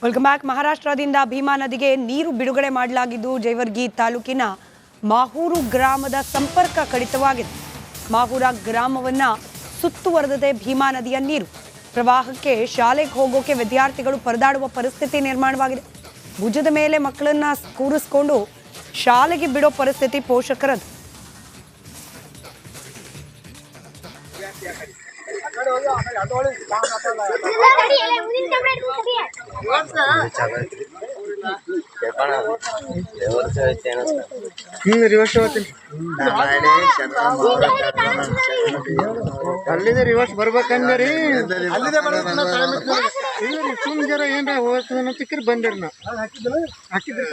Welcome back. ಮಹಾರಾಷ್ಟ್ರದಿಂದ Bima ನದಿಗೆ ನೀರು ಬಿಡುಗಡೆ ಮಾಡಲಾಗಿದ್ದು ಜೇವರ್ಗಿ ತಾಲೂಕಿನ ಮಾಹೂರು ಗ್ರಾಮದ ಸಂಪರ್ಕ ಕಡಿತವಾಗಿದೆ. ಮಾಹೂರ ಗ್ರಾಮವನ್ನ ಸುತ್ತುವರೆದಿದೆ ಭೀಮಾ ನದಿಯ ನೀರು. ಪ್ರವಾಹಕ್ಕೆ ಶಾಲೆಗೆ ಹೋಗೋಕೆ ವಿದ್ಯಾರ್ಥಿಗಳು ಪರದಾಡುವ ಪರಿಸ್ಥಿತಿ ನಿರ್ಮಾಣವಾಗಿದೆ. ಭುಜದ ಮೇಲೆ ಮಕ್ಕಳನ್ನ ಕೂರಿಸಿಕೊಂಡು ಶಾಲೆಗೆ ಬಿಡೋ ಪರಿಸ್ಥಿತಿ ಪೋಷಕರದು. ಅಲ್ಲಿಂದ ರಿವರ್ಸ್ ಬರ್ಬೇಕಂದ್ರಿ ಸುಮ್ ಜರ ಏನ್ರ ಹೋಗ್ತದ ಚಿಕ್ಕರ್ ಬಂದಿರ್ ನಾ ಹಾಕಿದ್ರಿ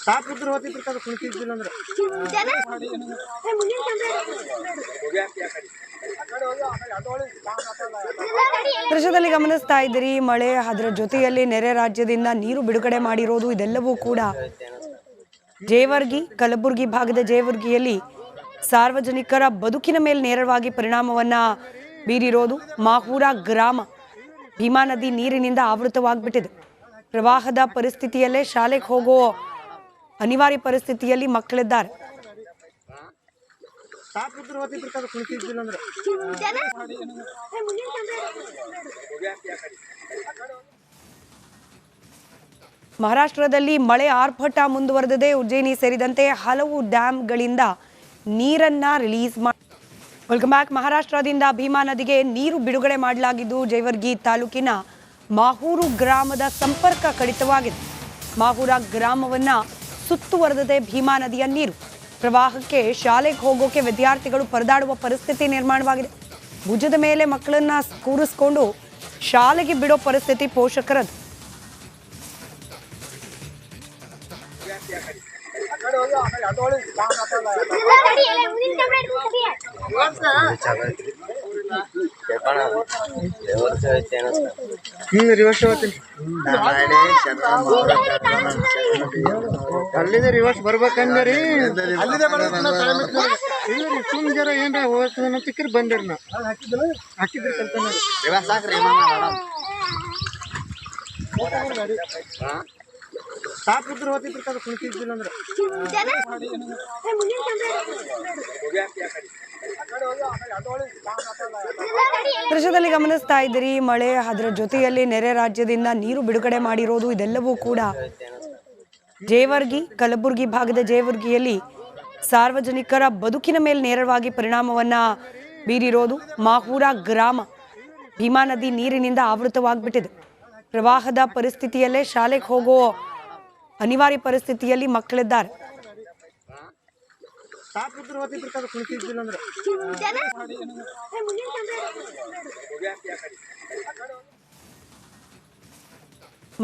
ಸಾಪ್ ಇದ್ರು ಹೋಗ್ತಿದ್ರು ಕದ ಕುಣಿತಿದ್ದಿಲ್ಲ ಅಂದ್ರೆ ದೃಶ್ಯದಲ್ಲಿ ಗಮನಿಸ್ತಾ ಇದ್ದೀರಿ. ಮಳೆ, ಅದರ ಜೊತೆಯಲ್ಲಿ ನೆರೆ ರಾಜ್ಯದಿಂದ ನೀರು ಬಿಡುಗಡೆ ಮಾಡಿರೋದು ಇದೆಲ್ಲವೂ ಕೂಡ ಜೇವರ್ಗಿ, ಕಲಬುರಗಿ ಭಾಗದ ಜೇವರ್ಗಿಯಲ್ಲಿ ಸಾರ್ವಜನಿಕರ ಬದುಕಿನ ಮೇಲೆ ನೇರವಾಗಿ ಪರಿಣಾಮವನ್ನ ಬೀರಿರೋದು. ಮಾಹೂರ ಗ್ರಾಮ ಭೀಮಾ ನದಿ ನೀರಿನಿಂದ ಆವೃತವಾಗ್ಬಿಟ್ಟಿದೆ. ಪ್ರವಾಹದ ಪರಿಸ್ಥಿತಿಯಲ್ಲೇ ಶಾಲೆಗೆ ಹೋಗೋ ಅನಿವಾರ್ಯ ಪರಿಸ್ಥಿತಿಯಲ್ಲಿ ಮಕ್ಕಳಿದ್ದಾರೆ. ಮಹಾರಾಷ್ಟ್ರದಲ್ಲಿ ಮಳೆ ಆರ್ಭಟ ಮುಂದುವರೆದಿದೆ. ಉಜ್ಜಯಿನಿ ಸೇರಿದಂತೆ ಹಲವು ಡ್ಯಾಂಗಳಿಂದ ನೀರನ್ನ ರಿಲೀಸ್ ಮಾಡಿ. Welcome back. ಮಹಾರಾಷ್ಟ್ರದಿಂದ ಭೀಮಾ ನದಿಗೆ ನೀರು ಬಿಡುಗಡೆ ಮಾಡಲಾಗಿದ್ದು ಜೇವರ್ಗಿ ತಾಲೂಕಿನ ಮಾಹೂರು ಗ್ರಾಮದ ಸಂಪರ್ಕ ಕಡಿತವಾಗಿದೆ. ಮಾಹೂರ ಗ್ರಾಮವನ್ನ ಸುತ್ತುವರೆದಿದೆ ಭೀಮಾ ನದಿಯ ನೀರು. ಪ್ರವಾಹಕ್ಕೆ ಶಾಲೆಗೆ ಹೋಗೋಕೆ ವಿದ್ಯಾರ್ಥಿಗಳು ಪರದಾಡುವ ಪರಿಸ್ಥಿತಿ ನಿರ್ಮಾಣವಾಗಿದೆ. ಭುಜದ ಮೇಲೆ ಮಕ್ಕಳನ್ನ ಕೂರಿಸಿಕೊಂಡು ಶಾಲೆಗೆ ಬಿಡೋ ಪರಿಸ್ಥಿತಿ ಪೋಷಕರದು. ಅಲ್ಲಿಂದ ರಿವರ್ಸ್ ಬರ್ಬೇಕಂದ್ರಿ ಸುಮ್ ಜರ ಏನ್ರ ಹೋಗ್ತದ ಚಿಕ್ಕರ್ ಬಂದಿರ್ ನಾ ಹಾಕಿದ್ರಿ ಸಾಪ್ ಇದ್ರು ಹೋಗ್ತಿದ್ರು ಕದ ಕುಣಿತಿದ್ದಿಲ್ಲ ಅಂದ್ರೆ ದೃಶ್ಯದಲ್ಲಿ ಗಮನಿಸ್ತಾ ಇದ್ದೀರಿ. ಮಳೆ, ಅದರ ಜೊತೆಯಲ್ಲಿ ನೆರೆ ರಾಜ್ಯದಿಂದ ನೀರು ಬಿಡುಗಡೆ ಮಾಡಿರೋದು ಇದೆಲ್ಲವೂ ಕೂಡ ಜೇವರ್ಗಿ, ಕಲಬುರಗಿ ಭಾಗದ ಜೇವರ್ಗಿಯಲ್ಲಿ ಸಾರ್ವಜನಿಕರ ಬದುಕಿನ ಮೇಲೆ ನೇರವಾಗಿ ಪರಿಣಾಮವನ್ನ ಬೀರಿರೋದು. ಮಾಹೂರ ಗ್ರಾಮ ಭೀಮಾ ನದಿ ನೀರಿನಿಂದ ಆವೃತವಾಗ್ಬಿಟ್ಟಿದೆ. ಪ್ರವಾಹದ ಪರಿಸ್ಥಿತಿಯಲ್ಲೇ ಶಾಲೆಗೆ ಹೋಗೋ ಅನಿವಾರ್ಯ ಪರಿಸ್ಥಿತಿಯಲ್ಲಿ ಮಕ್ಕಳಿದ್ದಾರೆ.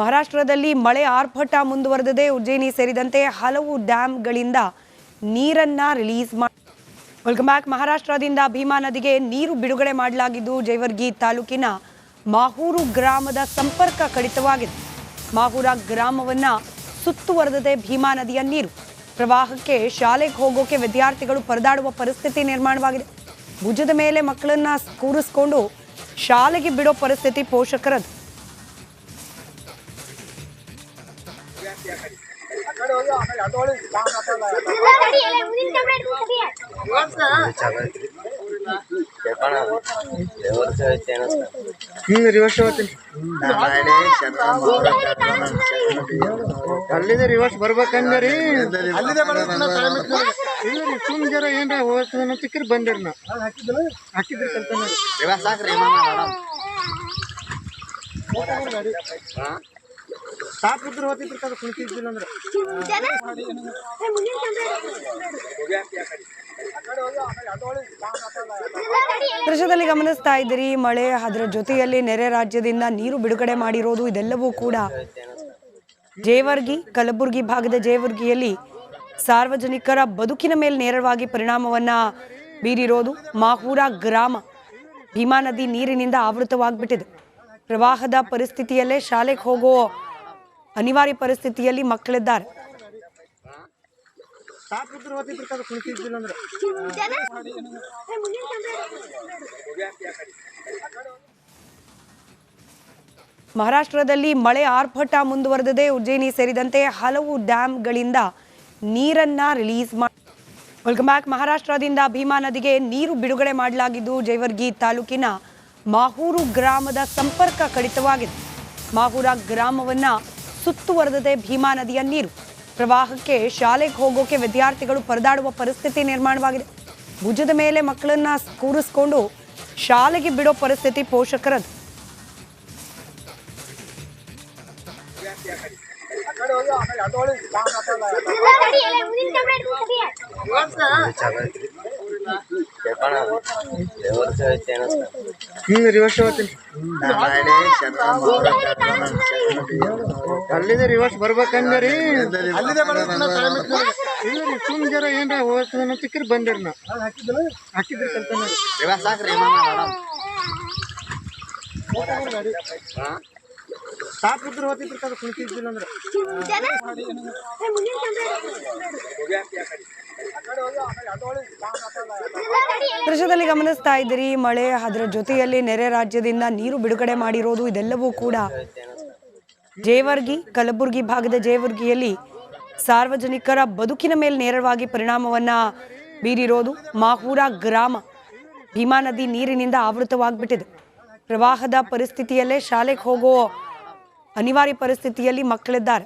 ಮಹಾರಾಷ್ಟ್ರದಲ್ಲಿ ಮಳೆ ಆರ್ಭಟ ಮುಂದುವರೆದಿದೆ. ಉಜ್ಜಯಿನಿ ಸೇರಿದಂತೆ ಹಲವು ಡ್ಯಾಂಗಳಿಂದ ನೀರನ್ನ ರಿಲೀಸ್ ಮಾಡಿ. Welcome back. ಮಹಾರಾಷ್ಟ್ರದಿಂದ ಭೀಮಾ ನದಿಗೆ ನೀರು ಬಿಡುಗಡೆ ಮಾಡಲಾಗಿದ್ದು ಜೇವರ್ಗಿ ತಾಲೂಕಿನ ಮಾಹೂರು ಗ್ರಾಮದ ಸಂಪರ್ಕ ಕಡಿತವಾಗಿದೆ. ಮಾಹೂರ ಗ್ರಾಮವನ್ನ ಸುತ್ತುವರೆದಿದೆ ಭೀಮಾ ನದಿಯ ನೀರು. ಪ್ರವಾಹಕ್ಕೆ ಶಾಲೆಗೆ ಹೋಗೋಕೆ ವಿದ್ಯಾರ್ಥಿಗಳು ಪರದಾಡುವ ಪರಿಸ್ಥಿತಿ ನಿರ್ಮಾಣವಾಗಿದೆ. ಭುಜದ ಮೇಲೆ ಮಕ್ಕಳನ್ನ ಕೂರಿಸಿಕೊಂಡು ಶಾಲೆಗೆ ಬಿಡೋ ಪರಿಸ್ಥಿತಿ ಪೋಷಕರದು. ಅಲ್ಲಿಂದ ರಿವರ್ಸ್ ಬರ್ಬೇಕಂದ್ರಿ ಸುಮ್ ಜರ ಏನ್ರ ಹೋಗ್ತದ ಚಿಕ್ಕರ್ ಬಂದಿರ್ ನಾ ಹಾಕಿದ್ರಿ ಸಾಪ್ ಇದ್ರು ಹೋಗ್ತಿದ್ರು ಕದ ಕುಣಿತಿದ್ದಿಲ್ಲ ಅಂದ್ರೆ ದೃಶ್ಯದಲ್ಲಿ ಗಮನಿಸ್ತಾ ಇದ್ದೀರಿ. ಮಳೆ, ಅದರ ಜೊತೆಯಲ್ಲಿ ನೆರೆ ರಾಜ್ಯದಿಂದ ನೀರು ಬಿಡುಗಡೆ ಮಾಡಿರೋದು ಇದೆಲ್ಲವೂ ಕೂಡ ಜೇವರ್ಗಿ, ಕಲಬುರಗಿ ಭಾಗದ ಜೇವರ್ಗಿಯಲ್ಲಿ ಸಾರ್ವಜನಿಕರ ಬದುಕಿನ ಮೇಲೆ ನೇರವಾಗಿ ಪರಿಣಾಮವನ್ನ ಬೀರಿರೋದು. ಮಾಹೂರ ಗ್ರಾಮ ಭೀಮಾ ನದಿ ನೀರಿನಿಂದ ಆವೃತವಾಗ್ಬಿಟ್ಟಿದೆ. ಪ್ರವಾಹದ ಪರಿಸ್ಥಿತಿಯಲ್ಲೇ ಶಾಲೆಗೆ ಹೋಗೋ ಅನಿವಾರ್ಯ ಪರಿಸ್ಥಿತಿಯಲ್ಲಿ ಮಕ್ಕಳಿದ್ದಾರೆ. ಸಾಪ್ ಇದ್ರು ಹೋಗ್ತಿದ್ರು ಕದ ಕುಣಿತಿದ್ದಿಲ್ಲ ಅಂದ್ರೆ ಮಹಾರಾಷ್ಟ್ರದಲ್ಲಿ ಮಳೆ ಆರ್ಭಟ ಮುಂದುವರೆದಿದೆ. ಉಜ್ಜಯಿನಿ ಸೇರಿದಂತೆ ಹಲವು ಡ್ಯಾಂಗಳಿಂದ ನೀರನ್ನ ರಿಲೀಸ್ ಮಾಡಿ. Welcome back. ಮಹಾರಾಷ್ಟ್ರದಿಂದ ಭೀಮಾ ನದಿಗೆ ನೀರು ಬಿಡುಗಡೆ ಮಾಡಲಾಗಿದ್ದು ಜೇವರ್ಗಿ ತಾಲೂಕಿನ ಮಾಹೂರು ಗ್ರಾಮದ ಸಂಪರ್ಕ ಕಡಿತವಾಗಿದೆ. ಮಾಹೂರ ಗ್ರಾಮವನ್ನ ಸುತ್ತುವರೆದಿದೆ ಭೀಮಾ ನದಿಯ ನೀರು. ಪ್ರವಾಹಕ್ಕೆ ಶಾಲೆಗೆ ಹೋಗೋಕೆ ವಿದ್ಯಾರ್ಥಿಗಳು ಪರದಾಡುವ ಪರಿಸ್ಥಿತಿ ನಿರ್ಮಾಣವಾಗಿದೆ. ಭುಜದ ಮೇಲೆ ಮಕ್ಕಳನ್ನ ಕೂರಿಸ್ಕೊಂಡು ಶಾಲೆಗೆ ಬಿಡೋ ಪರಿಸ್ಥಿತಿ ಪೋಷಕರದು. ಅಲ್ಲಿಂದ ರಿವರ್ಸ್ ಬರ್ಬೇಕಂದ್ರಿ ಸುಮ್ ಜರ ಏನ್ರ ಹೋಗ್ತದ ಚಿಕ್ಕರ್ ಬಂದಿರ್ ನಾ ಹಾಕಿದ್ರಿ ಸಾಪ್ ಇದ್ರು ಹೋಗ್ತಿದ್ರು ಕದ ಕುಣಿತಿದ್ದಿಲ್ಲ ಅಂದ್ರೆ ದೃಶ್ಯದಲ್ಲಿ ಗಮನಿಸ್ತಾ ಇದ್ದೀರಿ. ಮಳೆ ಅದರ ಜೊತೆಯಲ್ಲಿ ನೆರೆ ರಾಜ್ಯದಿಂದ ನೀರು ಬಿಡುಗಡೆ ಮಾಡಿರೋದು ಇದೆಲ್ಲವೂ ಕೂಡ ಜೇವರ್ಗಿ ಕಲಬುರಗಿ ಭಾಗದ ಜೇವರ್ಗಿಯಲ್ಲಿ ಸಾರ್ವಜನಿಕರ ಬದುಕಿನ ಮೇಲೆ ನೇರವಾಗಿ ಪರಿಣಾಮವನ್ನ ಬೀರಿರೋದು. ಮಾಹೂರ ಗ್ರಾಮ ಭೀಮಾ ನದಿ ನೀರಿನಿಂದ ಆವೃತವಾಗ್ಬಿಟ್ಟಿದೆ. ಪ್ರವಾಹದ ಪರಿಸ್ಥಿತಿಯಲ್ಲೇ ಶಾಲೆಗೆ ಹೋಗೋ ಅನಿವಾರ್ಯ ಪರಿಸ್ಥಿತಿಯಲ್ಲಿ ಮಕ್ಕಳಿದ್ದಾರೆ.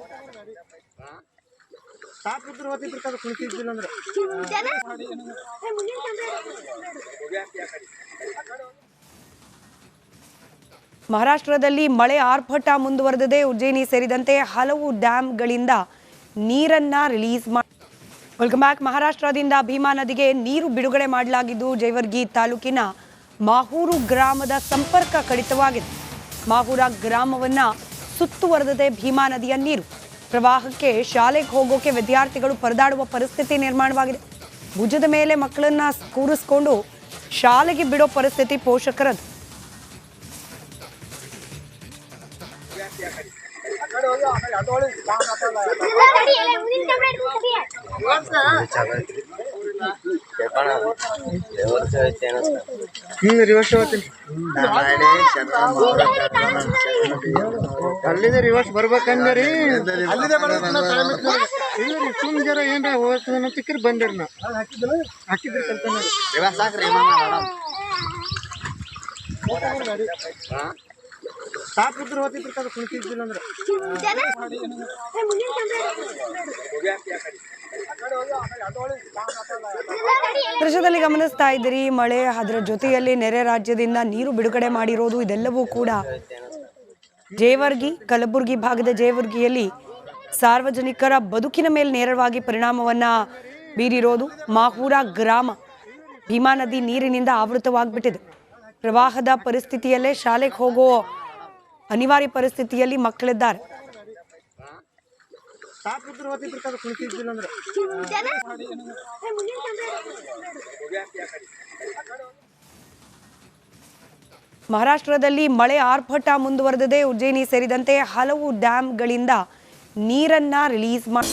ಮಹಾರಾಷ್ಟ್ರದಲ್ಲಿ ಮಳೆ ಆರ್ಭಟ ಮುಂದುವರೆದಿದೆ. ಉಜ್ಜಯಿನಿ ಸೇರಿದಂತೆ ಹಲವು ಡ್ಯಾಂಗಳಿಂದ ನೀರನ್ನ ರಿಲೀಸ್ ಮಾಡಿ. Welcome back. ಮಹಾರಾಷ್ಟ್ರದಿಂದ ಭೀಮಾ ನದಿಗೆ ನೀರು ಬಿಡುಗಡೆ ಮಾಡಲಾಗಿದ್ದು ಜೇವರ್ಗಿ ತಾಲೂಕಿನ ಮಾಹೂರು ಗ್ರಾಮದ ಸಂಪರ್ಕ ಕಡಿತವಾಗಿದೆ. ಮಾಹೂರ ಗ್ರಾಮವನ್ನ ಸುತ್ತುವರೆದಿದೆ ಭೀಮಾ ನದಿಯ ನೀರು. ಪ್ರವಾಹಕ್ಕೆ ಶಾಲೆಗೆ ಹೋಗೋಕೆ ವಿದ್ಯಾರ್ಥಿಗಳು ಪರದಾಡುವ ಪರಿಸ್ಥಿತಿ ನಿರ್ಮಾಣವಾಗಿದೆ. ಭುಜದ ಮೇಲೆ ಮಕ್ಕಳನ್ನ ಕೂರಿಸ್ಕೊಂಡು ಶಾಲೆಗೆ ಬಿಡೋ ಪರಿಸ್ಥಿತಿ ಪೋಷಕರದು. ಅಲ್ಲಿಂದ ರಿವರ್ಸ್ ಬರ್ಬೇಕಂದ್ರಿ ಸುಮ್ ಜರ ಏನ್ರ ಹೋಗ್ತದ ಚಿಕ್ಕರ್ ಬಂದಿರ್ ನಾ ಹಾಕಿದ್ರಿ ಸಾಪ್ ಇದ್ರು ಹೋಗ್ತಿದ್ರು ಕದ ಕುಣಿತಿದ್ದಿಲ್ಲ ಅಂದ್ರೆ ದೃಶ್ಯದಲ್ಲಿ ಗಮನಿಸ್ತಾ ಇದ್ದೀರಿ. ಮಳೆ ಅದರ ಜೊತೆಯಲ್ಲಿ ನೆರೆ ರಾಜ್ಯದಿಂದ ನೀರು ಬಿಡುಗಡೆ ಮಾಡಿರೋದು ಇದೆಲ್ಲವೂ ಕೂಡ ಜೇವರ್ಗಿ ಕಲಬುರಗಿ ಭಾಗದ ಜೇವರ್ಗಿಯಲ್ಲಿ ಸಾರ್ವಜನಿಕರ ಬದುಕಿನ ಮೇಲೆ ನೇರವಾಗಿ ಪರಿಣಾಮವನ್ನ ಬೀರಿರೋದು. ಮಾಹೂರ ಗ್ರಾಮ ಭೀಮಾ ನದಿ ನೀರಿನಿಂದ ಆವೃತವಾಗ್ಬಿಟ್ಟಿದೆ. ಪ್ರವಾಹದ ಪರಿಸ್ಥಿತಿಯಲ್ಲೇ ಶಾಲೆಗೆ ಹೋಗೋ ಅನಿವಾರ್ಯ ಪರಿಸ್ಥಿತಿಯಲ್ಲಿ ಮಕ್ಕಳಿದ್ದಾರೆ. ಮಹಾರಾಷ್ಟ್ರದಲ್ಲಿ ಮಳೆ ಆರ್ಭಟ ಮುಂದುವರೆದಿದೆ. ಉಜ್ಜಯಿನಿ ಸೇರಿದಂತೆ ಹಲವು ಡ್ಯಾಂಗಳಿಂದ ನೀರನ್ನ ರಿಲೀಸ್ ಮಾಡಿ.